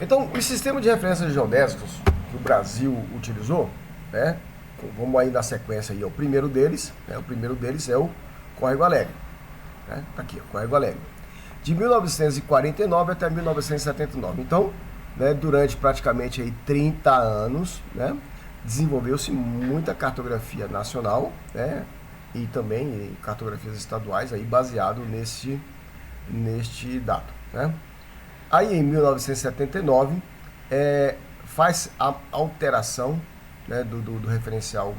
Então, o sistema de referências geodésicos que o Brasil utilizou, né? Vamos aí na sequência aí, o primeiro deles é o Córrego Alegre, né? Aqui, o Córrego Alegre. De 1949 até 1979. Então, né, durante praticamente aí 30 anos, né, desenvolveu-se muita cartografia nacional, né, e também cartografias estaduais aí baseado neste dado, né. Aí em 1979 faz a alteração, né, do referencial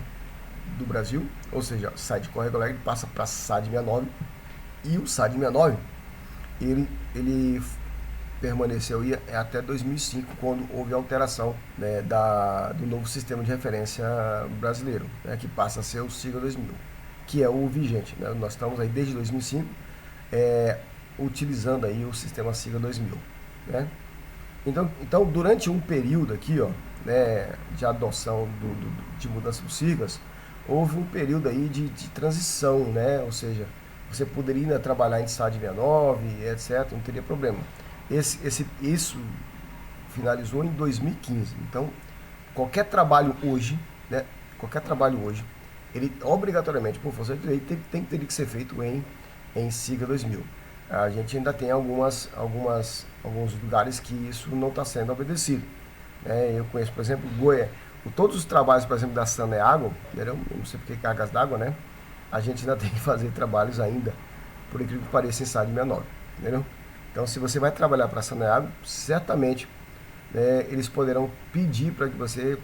do Brasil, ou seja, sai de Córrego Alegre e passa para SAD 69, e o SAD 69 ele permaneceu até 2005, quando houve a alteração, né, do novo sistema de referência brasileiro, né, que passa a ser o SIGA 2000, que é o vigente, né. Nós estamos aí desde 2005 utilizando aí o sistema SIGA 2000, né. Então, durante um período aqui, ó, né, de adoção de mudança dos SIGAs, houve um período aí de transição, né, ou seja, você poderia ainda trabalhar em SAD 69, etc., não teria problema. Isso finalizou em 2015. Então, qualquer trabalho hoje, né, ele obrigatoriamente, por força de lei, teria que ser feito em SIGA 2000. A gente ainda tem alguns lugares que isso não está sendo obedecido. Eu conheço, por exemplo, todos os trabalhos, por exemplo, da Saneago, eu não sei porque cargas d'água, né? A gente ainda tem que fazer trabalhos ainda, por incrível que pareça, em SAD 69, entendeu? Então, se você vai trabalhar para a Saneago, certamente, né, eles poderão pedir para que você,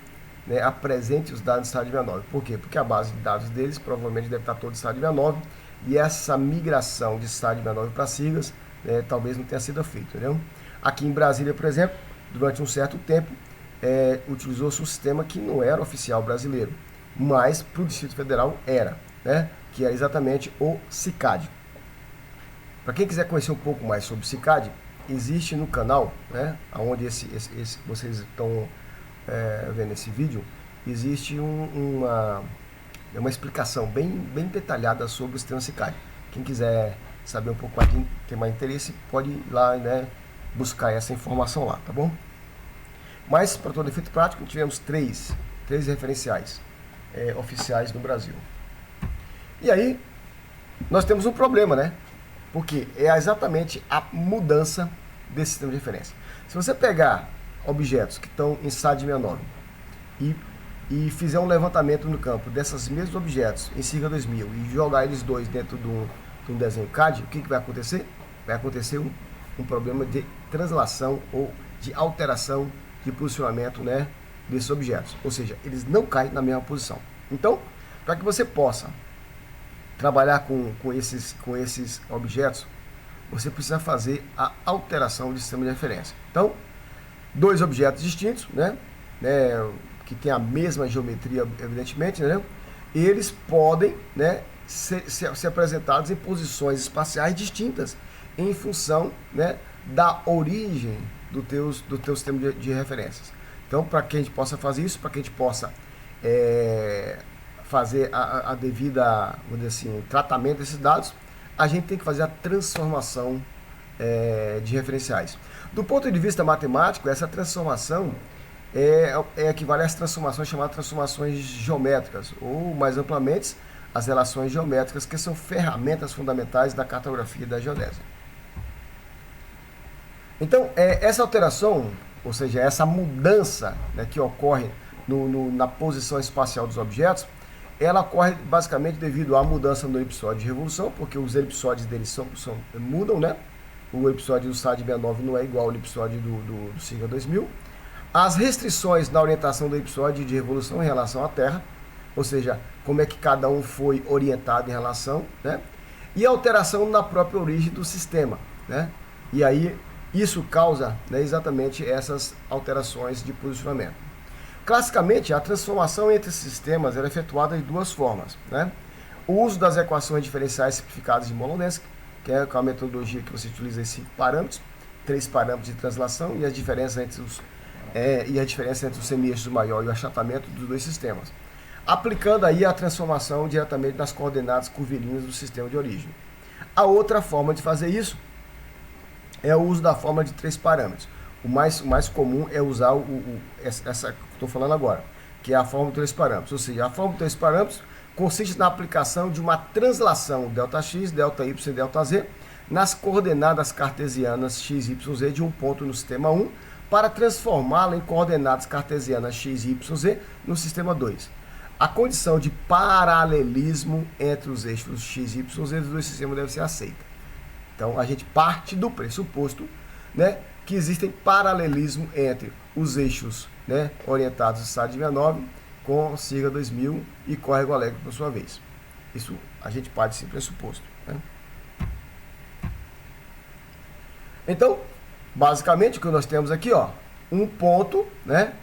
né, apresente os dados de SAD 69. Por quê? Porque a base de dados deles provavelmente deve estar toda em SAD 69, e essa migração de SAD 69 para SIGAs, né, talvez não tenha sido feita, entendeu? Aqui em Brasília, por exemplo, durante um certo tempo, utilizou-se um sistema que não era oficial brasileiro, mas para o Distrito Federal era, né, que é exatamente o CICAD. Para quem quiser conhecer um pouco mais sobre o CICAD, existe no canal, né, onde vocês estão vendo esse vídeo, existe uma explicação bem detalhada sobre o sistema CICAD. Quem quiser saber um pouco mais, ter mais interesse, pode ir lá, né, buscar essa informação lá, tá bom? Mas, para todo efeito prático, tivemos três referenciais oficiais no Brasil. E aí, nós temos um problema, né? Porque é exatamente a mudança desse sistema de referência. Se você pegar objetos que estão em SAD 69 e fizer um levantamento no campo desses mesmos objetos em SIGA 2000 e jogar eles dois dentro de um desenho CAD, o que vai acontecer? Vai acontecer um problema de translação ou de alteração de posicionamento, né, desses objetos. Ou seja, eles não caem na mesma posição. Então, para que você possa trabalhar com esses objetos, você precisa fazer a alteração de sistema de referência. Então, dois objetos distintos, né, que tem a mesma geometria, evidentemente, né, eles podem, né, ser apresentados em posições espaciais distintas, em função, né, da origem do teu sistema de referências. Então, para que a gente possa fazer isso, para que a gente possa fazer a devida, vamos dizer assim, tratamento desses dados, a gente tem que fazer a transformação de referenciais. Do ponto de vista matemático, essa transformação equivale às transformações chamadas transformações geométricas, ou mais amplamente, as relações geométricas, que são ferramentas fundamentais da cartografia e da geodésia. Então, essa alteração, ou seja, essa mudança, né, que ocorre na posição espacial dos objetos, ela ocorre basicamente devido à mudança no elipsóide de revolução, porque os elipsóides deles mudam, né? O elipsóide do SAD 69 não é igual ao elipsóide do SIGA 2000. As restrições na orientação do elipsóide de revolução em relação à Terra, ou seja, como é que cada um foi orientado em relação, né? E a alteração na própria origem do sistema, né? E aí isso causa, né, exatamente essas alterações de posicionamento. Classicamente, a transformação entre esses sistemas era efetuada de duas formas, né? O uso das equações diferenciais simplificadas de Molenbeek, que é a metodologia que você utiliza esses parâmetros, 3 parâmetros de translação e a diferença entre os semi-eixos maior e o achatamento dos dois sistemas, aplicando aí a transformação diretamente das coordenadas curvilíneas do sistema de origem. A outra forma de fazer isso é o uso da fórmula de 3 parâmetros. o mais comum é usar essa que eu estou falando agora, que é a fórmula de 3 parâmetros. Ou seja, a fórmula de 3 parâmetros consiste na aplicação de uma translação ΔX, ΔY e ΔZ nas coordenadas cartesianas x, y, z de um ponto no sistema 1 para transformá-la em coordenadas cartesianas x, y, z no sistema 2. A condição de paralelismo entre os eixos x, y, z dos dois sistemas deve ser aceita. Então, a gente parte do pressuposto, né, que existem paralelismo entre os eixos, né, orientados de SAD 69 com sigla 2000 e córrego alegre por sua vez. Isso a gente parte desse pressuposto, né? Então, basicamente, o que nós temos aqui, ó, um ponto, né,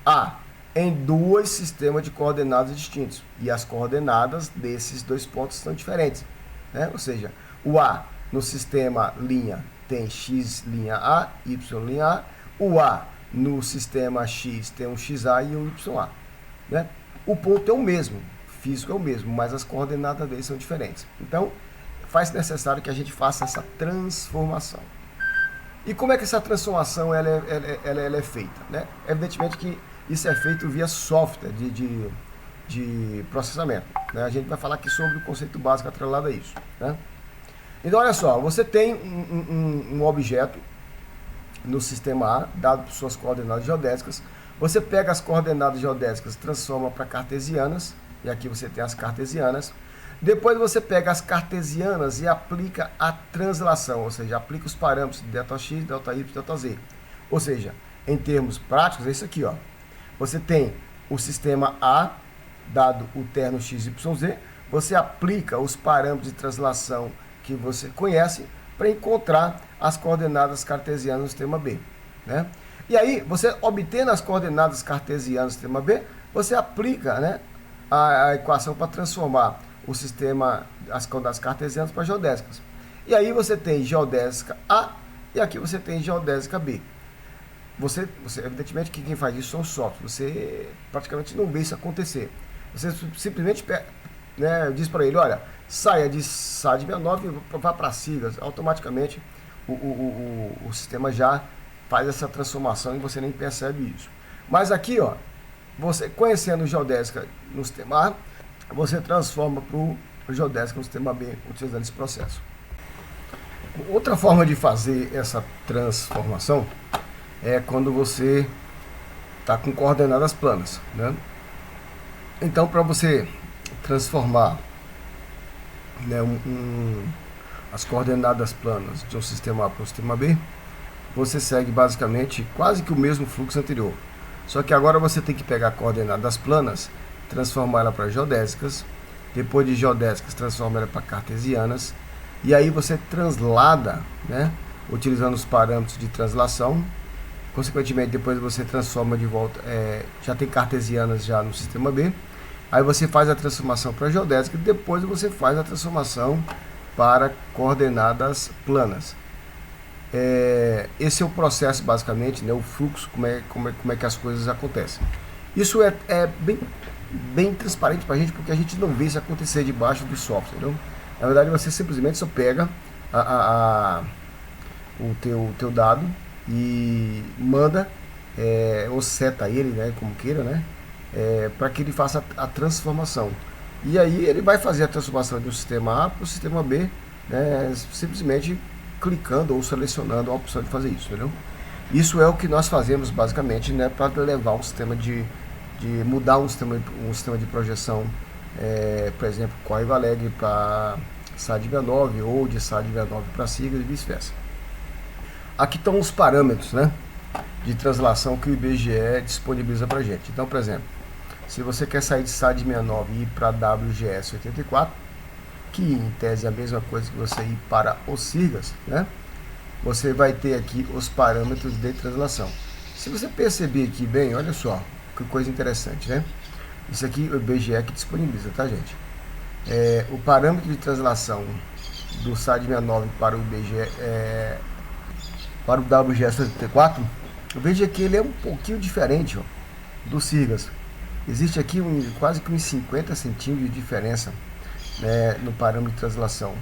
A, em dois sistemas de coordenadas distintos. E as coordenadas desses dois pontos são diferentes, né? Ou seja, o A no sistema linha tem x linha A, y linha A. O A no sistema X tem um XA e um YA, né? O ponto é o mesmo, físico é o mesmo, mas as coordenadas deles são diferentes. Então, faz necessário que a gente faça essa transformação. E como é que essa transformação ela é feita, né? Evidentemente que isso é feito via software de processamento, né? A gente vai falar aqui sobre o conceito básico atrelado a isso, né? Então, olha só, você tem um objeto no sistema A, dado por suas coordenadas geodésicas. Você pega as coordenadas geodésicas, transforma para cartesianas, e aqui você tem as cartesianas. Depois você pega as cartesianas e aplica a translação, ou seja, aplica os parâmetros de ΔX, ΔY, ΔZ. Ou seja, em termos práticos, é isso aqui, ó. Você tem o sistema A, dado o terno x, y, z, você aplica os parâmetros de translação que você conhece para encontrar as coordenadas cartesianas do sistema B, né? E aí, você obtendo as coordenadas cartesianas do sistema B, você aplica, né, a equação para transformar o sistema, as coordenadas cartesianas para geodésicas. E aí você tem geodésica A e aqui você tem geodésica B. Você evidentemente que quem faz isso são os softwares. Você praticamente não vê isso acontecer. Você simplesmente, né, diz para ele, olha, saia de SAD 69 e vá para siglas. Automaticamente o sistema já faz essa transformação e você nem percebe isso. Mas aqui, ó, você conhecendo geodésica no sistema A, você transforma para o geodésica no sistema B, utilizando esse processo. Outra forma de fazer essa transformação é quando você está com coordenadas planas, né? Então, para você transformar, né, as coordenadas planas de um sistema A para o sistema B, você segue basicamente quase que o mesmo fluxo anterior. Só que agora você tem que pegar coordenadas planas, transformar ela para geodésicas, depois de geodésicas transforma ela para cartesianas, e aí você translada, né, utilizando os parâmetros de translação. Consequentemente, depois você transforma de volta, já tem cartesianas já no sistema B, aí você faz a transformação para geodésica e depois você faz a transformação para coordenadas planas. Esse é o processo basicamente, né, o fluxo, como é que as coisas acontecem. Isso é bem transparente para a gente, porque a gente não vê isso acontecer debaixo do software, entendeu? Na verdade, você simplesmente só pega o teu dado e manda, ou seta ele, né, como queira, né, para que ele faça a transformação. E aí ele vai fazer a transformação de um sistema A para o sistema B, né, simplesmente clicando ou selecionando a opção de fazer isso, entendeu? Isso é o que nós fazemos basicamente, né, para levar um sistema de mudar um sistema de projeção, por exemplo, córrego alegre para SAD 69 ou de SAD 69 para sigla e vice-versa. Aqui estão os parâmetros, né, de translação que o IBGE disponibiliza para a gente. Então, por exemplo, se você quer sair de SAD 69 e ir para WGS 84, que em tese é a mesma coisa que você ir para os siglas, né, você vai ter aqui os parâmetros de translação. Se você perceber aqui bem, olha só, que coisa interessante, né? Isso aqui o IBGE que disponibiliza, tá, gente? O parâmetro de translação do SAD 69 para o IBGE, para o WGS 84, veja que ele é um pouquinho diferente, ó, dos siglas. Existe aqui quase que uns 50 centímetros de diferença, né, no parâmetro de translação.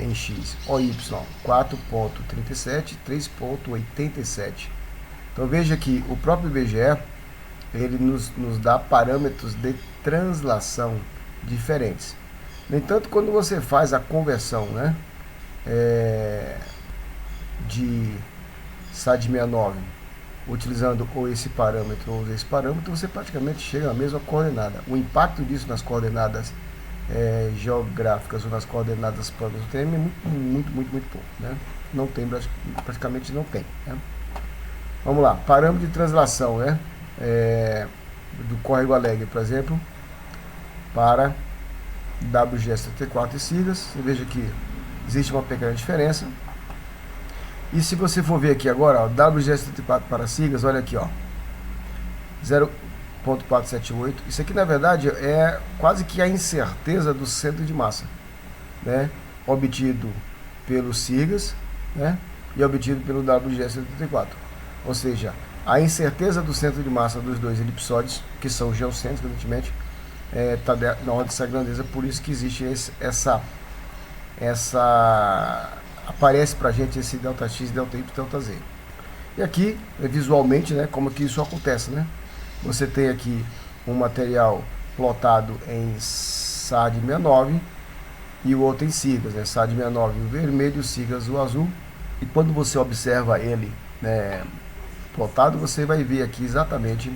em x, OY 4.37, 3.87. Então veja que o próprio IBGE ele nos dá parâmetros de translação diferentes. No entanto, quando você faz a conversão, né, de SAD69 utilizando ou esse parâmetro ou esse parâmetro, você praticamente chega na mesma coordenada. O impacto disso nas coordenadas geográficas ou nas coordenadas planas do TM é muito pouco, né? Não tem, praticamente não tem, né? Vamos lá, parâmetro de translação, né? Do córrego Alegre, por exemplo, para WGS34 e sigas. Você veja que existe uma pequena diferença. E se você for ver aqui agora, ó, WGS34 para sigas, olha aqui, ó, 0.478. Isso aqui na verdade é quase que a incerteza do centro de massa, né? Obtido pelo sigas, né? E obtido pelo WGS34. Ou seja, a incerteza do centro de massa dos dois elipsóides, que são geocêntricos, evidentemente, está na ordem dessa grandeza. Por isso que existe aparece para a gente esse ΔX, ΔY e ΔZ. E aqui, visualmente, né, como que isso acontece, né? Você tem aqui um material plotado em SAD69 e o outro em sigas, né? SAD69 o vermelho, o sigas o azul. E quando você observa ele, né, plotado, você vai ver aqui exatamente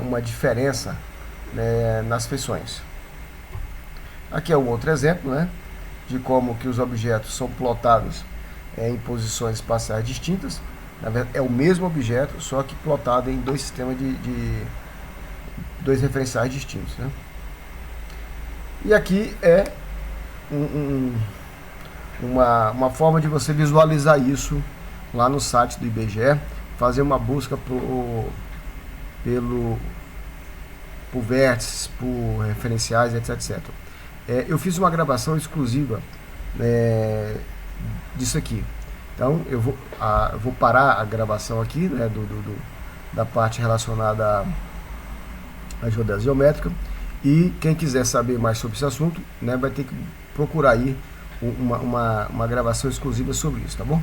uma diferença, né, nas feições. Aqui é um outro exemplo, né, de como que os objetos são plotados em posições espaciais distintas. Na verdade, é o mesmo objeto, só que plotado em dois sistemas de dois referenciais distintos, né? E aqui é uma forma de você visualizar isso lá no site do IBGE, fazer uma busca por vértices, por referenciais, etc. Eu fiz uma gravação exclusiva disso aqui. Então eu vou parar a gravação aqui, né, da parte relacionada à geodesia geométrica, e quem quiser saber mais sobre esse assunto, né, vai ter que procurar aí uma gravação exclusiva sobre isso, tá bom?